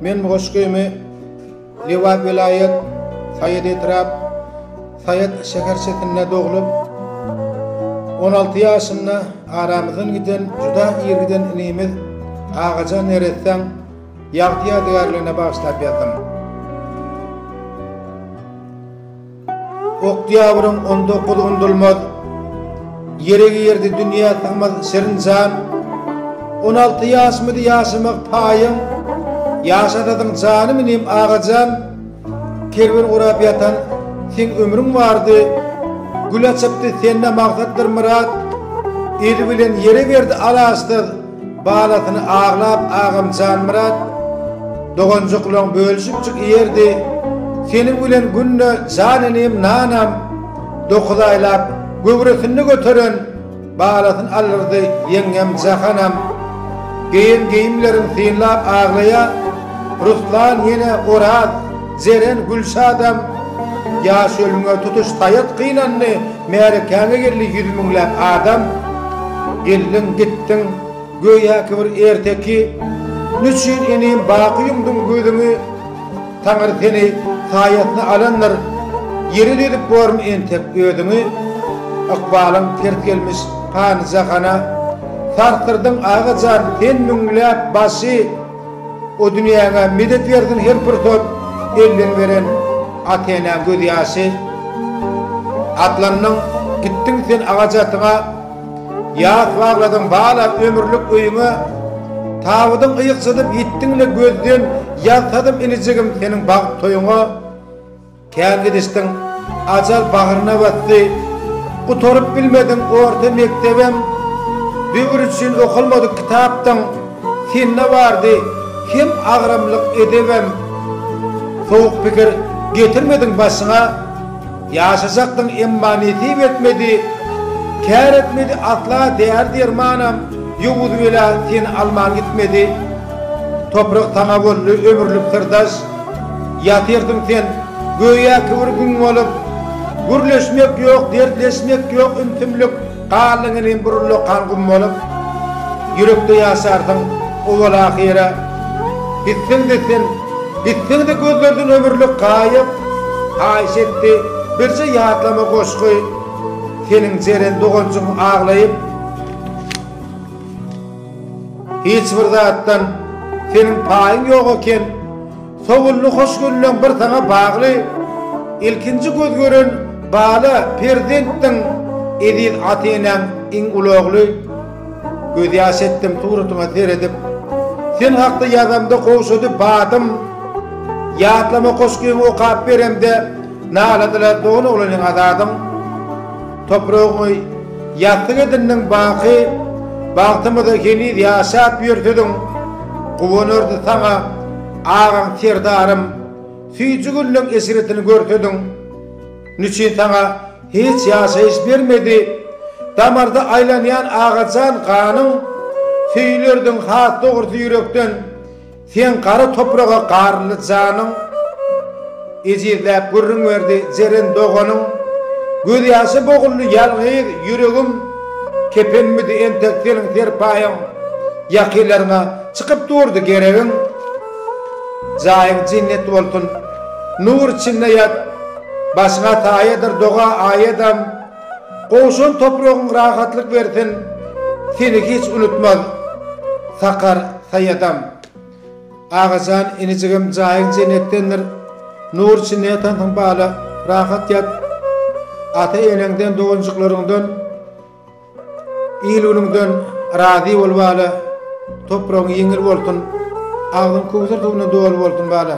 Men goşgöými Liwa vilayet Saýyt Etrap Saýyt şäher şehrinde dogulup 16 ýaşynda aramyzdan giden juda ýergiden inimiz Agajan eretsen ýagty ýadygarlygyna bagyşlap ýatdym. Oktyabryň 19 dulmaz ýeregi ýerde dünýä taňmaz şerinjan 16 ýaşmydy ýaşamak paýyň ýaşadyň janymy nim Agajan kerber urap ýatan sen ömrüň bardy gül açypdy sende maksatdyr murat eli bilen ýere berdi alasdy balatyny ağlap ağamjan murat dogonjuklyň bölüşip çık ýerdi senin bilen günne janynym nanam dokudaýlap göbresini götüren balatyn alyrdy ýeňem jahanam geyimlerin sinlap ağlaya Ruslan ýene orat zeren gülşadam ýaş ölüňe tutuş taýat kynanny merkäňe geldi ýüzmüňläp adam geldiň gitdiň göýäki bir erteki nüçin enim baky ýumdum gözüňi taňyr seni taýatny alanlar ýeri edip borm entek ödüňi akbalyň tert gelmiş pan jahana sartyrdyň Agajan sen müňläp başy o dünýäge medet berdin her bir top elden beren atena gödýasy atlanyň gitdiň sen Agajatyňa ýa bagladyň bala ömürlük öýüňe tawydyň ýyksydyp ýitdiňle gözden ýatadym inijigim seniň bagyt toýuňa kälgidisdiň ajal bagyryna batdy gutorup bilmediň orta mektebem bir üçin okulmadyk kitapdan senne bardy kim agramlyk edebem soğuk pikir getirmedin başına yaşasaktın emmaniyeti etmedi kâr etmedi atla değer dermanam yuvud vela sen alman gitmedi toprak tana bollu ömürlük tırdaş yatırdın sen göğe kıvır gün olup gürleşmek yok dertleşmek yok üntimlük qallygynyň burully qangym bolup yürekde ýaşardym owal ahira gitdiň de gözlerden ömürlük gaýyp aýşetdi birçe ýatlama goşgy seniň jeren dogonjyň aglaýyp hiç bir zatdan seniň paýyň ýok eken sowully hoş günlüň bir taňa bagly ilkinji göz gören bala perdentdiň edil atenem in ulogly göz ýaşetdim tuğrutyňa teredip sen hakda ýazamda goşudy badym ýatlama goşgyny okap beremde naladylar donu olanyň adadym topragy ýatdyk ediniň baky bagtymyda geni ýaşap ýörtüdüm gowunurdy taňa ağam terdarym süýjü günlüň esiretini görtüdüm niçin taňa hiç ýaşaýyş bermedi damarda aýlanýan Agajan ganyň süýlerdiň hat dogurdy ýürekden sen gary topraga garly janyň ejirläp gürrüň berdi jeren dogonyň göz ýaşy bogully ýalgyz ýüregim kepenmidi enteklerin terpaýyň ýakylaryna çykyp durdy geregiň jaýyň cennet bolsun nur içinde ýat başına taýadyr doga aýadam goşun topragyň rahatlyk bersin seni hiç unutmaz sakar saýadam Agajan inijigim jaýyň cennetdendir nur içinde ýatan bala rahat ýat ata elengden dogunjyklaryňdan ýylgynyňdan razy bolbaly topragyň ýeňil bolsun ağzın kovzar tuğuna doğal bolsun bala.